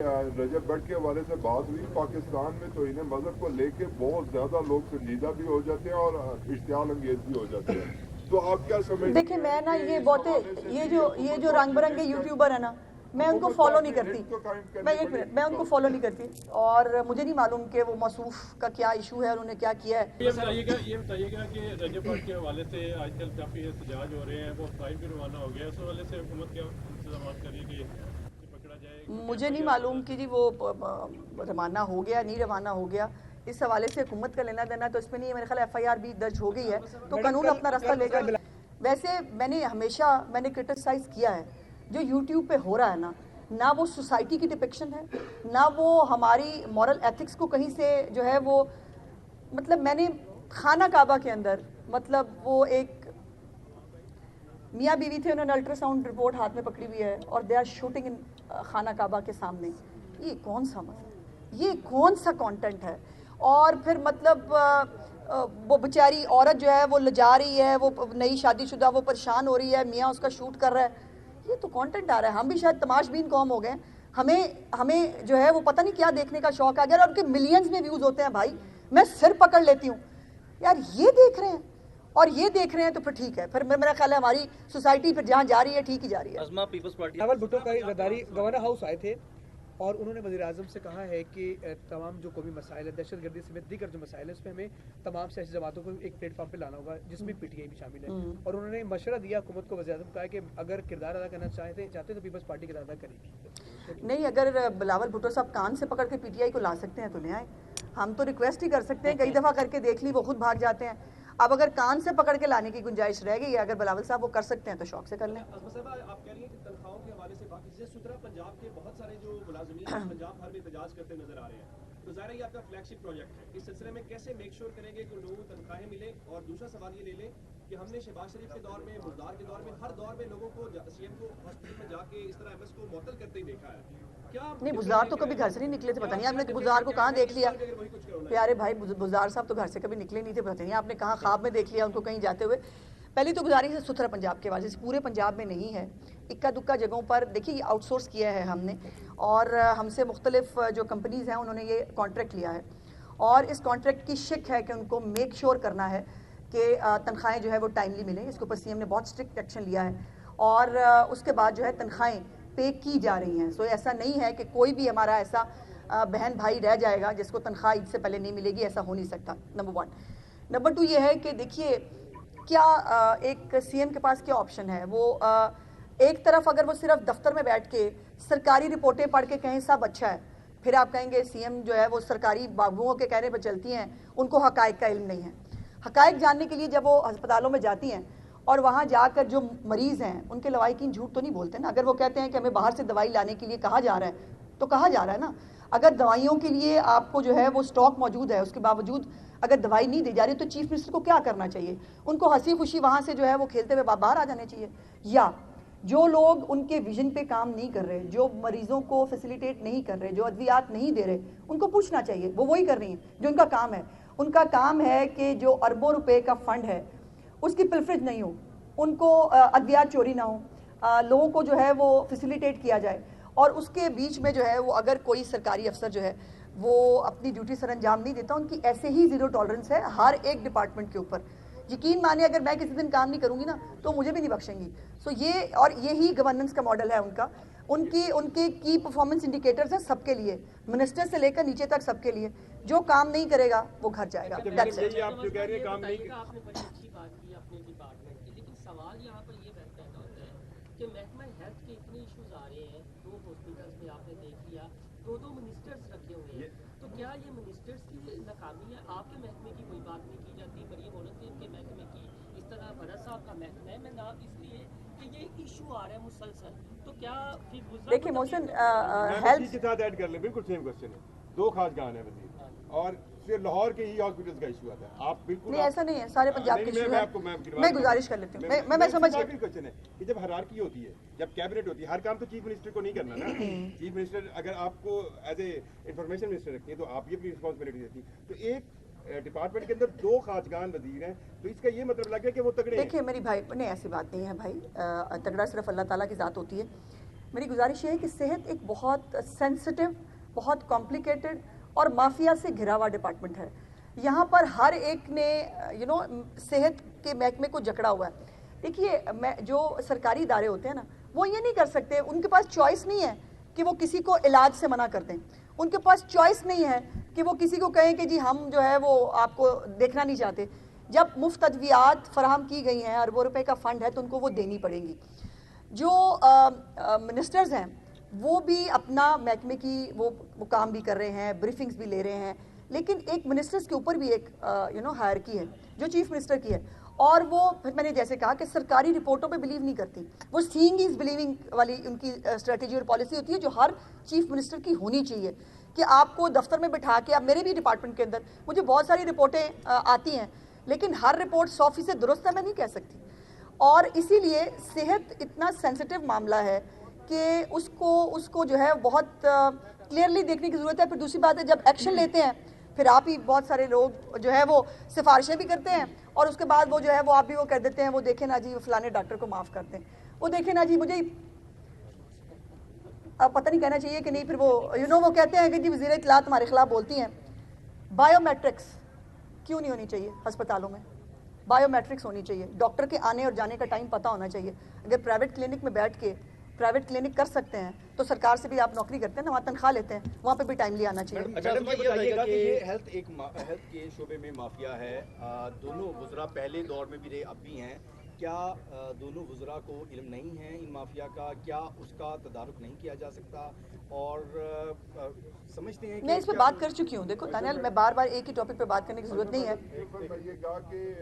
रजब भट्ट के हवाले से बात हुई पाकिस्तान में, तो इन्हें मजहब को लेके बहुत ज्यादा लोग संजीदा भी हो जाते हैं और इश्तियाल अंगेज भी हो जाते हैं। तो आप क्या समझते हैं? देखिए मैं ना ये बहुत ये जो रंग बिरंगे यूट्यूबर है ना, मैं उनको फॉलो नहीं करती। मैं एक मिनट, मैं उनको फॉलो नहीं करती और मुझे नहीं मालूम कि वो मसूफ का क्या इशू है और उन्हें क्या किया है। ये बताइएगा कि रजब भट्ट के हवाले से आजकल काफ़ी एहतजाज हो रहे हैं, वो फाइल भी रवाना हो गया, उस हवाले से हुकूमत क्या इंतजाम करेगी कि पकड़ा जाए? मुझे नहीं मालूम कि जी वो रवाना हो गया नहीं रवाना हो गया, इस हवाले से हुकूमत का लेना देना तो इसमें नहीं है। मेरे ख्याल FIR भी दर्ज हो गई है, तो कानून अपना रास्ता लेगा। वैसे मैंने क्रिटिसाइज किया है जो यूट्यूब पे हो रहा है ना वो सोसाइटी की डिपिक्शन है, ना वो हमारी मॉरल एथिक्स को कहीं से जो है वो, मतलब मैंने खाना काबा के अंदर, मतलब वो एक मियाँ बीवी थे, उन्होंने अल्ट्रासाउंड रिपोर्ट हाथ में पकड़ी हुई है और दे आर शूटिंग इन खाना काबा के सामने। ये कौन सा मतलब, ये कौन सा कंटेंट है? और फिर मतलब वो बेचारी औरत जो है वो लजा रही है, वो नई शादीशुदा, वो परेशान हो रही है, मियाँ उसका शूट कर रहा है। ये तो कंटेंट आ रहा है। हम भी शायद तमाशबीन कौम हो गए, हमें जो है वो पता नहीं क्या देखने का शौक आ गया और उनके मिलियंस में व्यूज होते हैं। भाई मैं सिर पकड़ लेती हूँ यार, ये देख रहे हैं और ये देख रहे हैं तो फिर ठीक है। फिर मेरा ख्याल है हमारी सोसाइटी फिर जहाँ जा रही है ठीक ही जा रही है। अज़मा पीपल्स पार्टी बिलावल भुट्टो का गद्दारी गवर्नर हाउस आए थे और उन्होंने वज़ीर आज़म से कहा है कि तमाम जो कौमी मसाइल है, दहशत गर्दी समेत दीगर जो मसाइल है, उसमें हमें तमाम सियासी जमातों को एक प्लेटफॉर्म पे लाना होगा जिसमें PTI भी शामिल है। और उन्होंने मशवरा दिया हुकूमत को, वज़ीर आज़म कहा कि अगर किरदार अदा करना चाहते तो पीपल्स पार्टी किरदार अदा करेगी। नहीं, अगर बिलावल भुट्टो साहब कान से पकड़ के PTI को ला सकते हैं तो ले आए। हम तो रिक्वेस्ट ही कर सकते हैं, कई दफ़ा करके देख ली, वो खुद भाग जाते हैं। अब अगर कान से पकड़ के लाने की गुंजाइश रह गई है, अगर बिलावल साहब वो कर सकते हैं तो शौक से कर लें। आप कह रही हैं कि तनख्वाहों के हवाले से बाकी चीज़ें, सुतरा पंजाब के बहुत सारे जो मुलाजिमीन पंजाब भर में एहतजाज करते नजर आ रहे हैं, तो ज़ाहिर है ये आपका फ्लैगशिप प्रोजेक्ट है। इस सिलसिले में कैसे मेक श्योर करेंगे कि लोगों को तनख्वाहें मिले? और दूसरा सवाल ये ले लें कि हमने शहबाज शरीफ के दौर में, बुज़दार के दौर में, हर दौर में लोगों को CM को हॉस्पिटल में जाके इस तरह MS को मुअत्तल करते ही देखा है। नहीं, बुज़दार तो कभी घर से नहीं निकले थे, पता नहीं आपने बुज़दार को कहाँ देख लिया। प्यारे भाई, बुज़दार साहब तो घर से कभी निकले नहीं थे, पता नहीं आपने कहाँ ख्वाब में देख लिया उनको कहीं जाते हुए। पहली तो गुजारिश है सुथरा पंजाब के वाले से, पूरे पंजाब में नहीं है, इक्का दुक्का जगहों पर। देखिए आउटसोर्स किया है हमने और हमसे मुख्तलिफ जो कंपनीज़ हैं उन्होंने ये कॉन्ट्रैक्ट लिया है और इस कॉन्ट्रैक्ट की शिक है कि उनको मेक श्योर करना है कि तनख्वाहें जो है वो टाइमली मिलें। इसके ऊपर CM ने बहुत स्ट्रिक्ट एक्शन लिया है और उसके बाद जो है तनख्वाहें पे की जा रही हैं। सो ऐसा नहीं है कि कोई भी हमारा ऐसा बहन भाई रह जाएगा जिसको तनख्वाह ईद से पहले नहीं मिलेगी, ऐसा हो नहीं सकता, नंबर 1। नंबर 2 ये है कि देखिए क्या एक CM के पास क्या ऑप्शन है। वो एक तरफ अगर वो सिर्फ दफ्तर में बैठ के सरकारी रिपोर्टें पढ़ के कहें सब अच्छा है, फिर आप कहेंगे CM जो है वो सरकारी बाबुओं के कहने पर चलती हैं, उनको हकायक का इल्म नहीं है। हकायक जानने के लिए जब वो अस्पतालों में जाती हैं और वहाँ जाकर जो मरीज़ हैं उनके लवाहिकीन झूठ तो नहीं बोलते ना। अगर वो कहते हैं कि हमें बाहर से दवाई लाने के लिए कहा जा रहा है तो कहा जा रहा है ना। अगर दवाइयों के लिए आपको जो है वो स्टॉक मौजूद है, उसके बावजूद अगर दवाई नहीं दी जा रही तो चीफ मिनिस्टर को क्या करना चाहिए? उनको हंसी खुशी वहाँ से जो है वो खेलते हुए बाहर आ जाने चाहिए। या जो लोग उनके विजन पे काम नहीं कर रहे, जो मरीजों को फैसिलिटेट नहीं कर रहे, जो अद्वियात नहीं दे रहे, उनको पूछना चाहिए। वो वही कर रही हैं जो उनका काम है। उनका काम है कि जो अरबों रुपए का फंड है उसकी पिलफरेज नहीं हो, उनको अद्वियात चोरी ना हो, लोगों को जो है वो फैसिलिटेट किया जाए। और उसके बीच में जो है वो अगर कोई सरकारी अफसर जो है वो अपनी ड्यूटी सर अंजाम नहीं देता, उनकी ऐसे ही ज़ीरो टॉलरेंस है हर एक डिपार्टमेंट के ऊपर। यकीन मानिए अगर मैं किसी दिन काम नहीं करूँगी ना तो मुझे भी नहीं बख्शेंगी। सो ये और यही गवर्नेंस का मॉडल है उनका। उनके की परफॉर्मेंस इंडिकेटर्स हैं सबके लिए, मिनिस्टर से लेकर नीचे तक सबके लिए। जो काम नहीं करेगा वो घर जाएगा। आप जो कह रहे हैं काम नहीं, आपने बड़ी अच्छी बात की अपने डिपार्टमेंट की, लेकिन सवाल यहाँ पर ये पैदा होता है कि महकमा हेल्थ के इतने इश्यूज आ रहे हैं, 2 हॉस्पिटल्स में आपने देख लिया, 2 मिनिस्टर्स रखे हुए हैं, तो क्या ये मिनिस्टर्स की नाकामी है? आपके महकमे की कोई बात नहीं की जाती, मरियम औरंगजेब के महकमे की, इस तरह भरत साहब का महकमा है। मैं नाम इसलिए कि ये इशू आ रहा है मुसलसल, तो क्या फिर देखिए मोहसिन हेल्थ के साथ ऐड कर ले, बिल्कुल सेम क्वेश्चन है। 2 खासगान है वजीर और सिर्फ लाहौर के ही हॉस्पिटल्स का इशू आता है। आप बिल्कुल नहीं, ऐसा नहीं है, सारे पंजाब के इशू है। मैं गुजारिश कर लेती हूँ, मैं समझ गई। क्वेश्चन है कि जब हायरार्की होती है, जब कैबिनेट होती है, हर काम तो चीफ मिनिस्टर को नहीं करना ना। चीफ मिनिस्टर अगर आपको एज ए इंफॉर्मेशन मिनिस्टर रखती है तो आप ये अपनी रिस्पॉन्सिबिलिटी देती है। तो एक डिपार्टमेंट के अंदर 2 खासगान वजीर हैं, तो इसका ये मतलब लग गया कि वो तगड़े हैं। देखिए मेरी भाई, नहीं ऐसी बात नहीं है भाई, तगड़ा सिर्फ अल्लाह ताला की ज़ात होती है। मेरी गुजारिश ये है कि सेहत एक बहुत सेंसिटिव, बहुत कॉम्प्लिकेटेड और माफिया से घिरा हुआ डिपार्टमेंट है। यहाँ पर हर एक ने सेहत के महकमे को जकड़ा हुआ है। देखिए, जो सरकारी इदारे होते हैं ना, वो ये नहीं कर सकते, उनके पास चॉइस नहीं है कि वो किसी को इलाज से मना कर दें, उनके पास चॉइस नहीं है कि वो किसी को कहें कि जी हम जो है वो आपको देखना नहीं चाहते। जब मुफ्त अद्वियात फराहम की गई हैं, अरबों रुपए का फंड है, तो उनको वो देनी पड़ेंगी। जो मिनिस्टर्स हैं वो भी अपना महकमे की वो काम भी कर रहे हैं, ब्रीफिंग्स भी ले रहे हैं, लेकिन एक मिनिस्टर्स के ऊपर भी एक हायरकी है जो चीफ मिनिस्टर की है, और वो फिर मैंने जैसे कहा कि सरकारी रिपोर्टों पे बिलीव नहीं करती, वो सीइंग इज बिलीविंग वाली उनकी स्ट्रेटजी और पॉलिसी होती है, जो हर चीफ मिनिस्टर की होनी चाहिए कि आपको दफ्तर में बिठा के, अब मेरे भी डिपार्टमेंट के अंदर मुझे बहुत सारी रिपोर्टें आती हैं, लेकिन हर रिपोर्ट 100% दुरुस्त है मैं नहीं कह सकती। और इसीलिए सेहत इतना सेंसिटिव मामला है कि उसको जो है बहुत क्लियरली देखने की ज़रूरत है। फिर दूसरी बात है, जब एक्शन लेते हैं फिर आप ही बहुत सारे लोग जो है वो सिफारिशें भी करते हैं, और उसके बाद वो जो है वो आप भी वो कर देते हैं, वो देखें ना जी वो फलाने डॉक्टर को माफ़ करते हैं, वो देखें ना जी, मुझे अब पता नहीं कहना चाहिए कि नहीं, फिर वो वो कहते हैं कि जी वज़ीर इत्तलात हमारे खिलाफ बोलती हैं। बायोमेट्रिक्स क्यों नहीं होनी चाहिए अस्पतालों में? बायोमेट्रिक्स होनी चाहिए, डॉक्टर के आने और जाने का टाइम पता होना चाहिए। अगर प्राइवेट क्लिनिक में बैठ के प्राइवेट क्लिनिक कर सकते हैं तो सरकार से भी आप नौकरी करते हैं ना, वहाँ तनख्वाह लेते हैं, वहाँ पे भी टाइमली आना चाहिए। मैडम ये बताइएगा कि ये हेल्थ के शोबे में माफिया है, दोनों वज़रा पहले दौर में भी रहे, अब भी हैं, क्या दोनों वज़रा को इल्म नहीं है इन माफिया का? क्या उसका तदारुक नहीं किया जा सकता? और समझते हैं कि मैं इस पर बात कर चुकी हूँ। देखो तानिया, मैं बार बार एक ही टॉपिक पे बात करने की जरूरत नहीं है।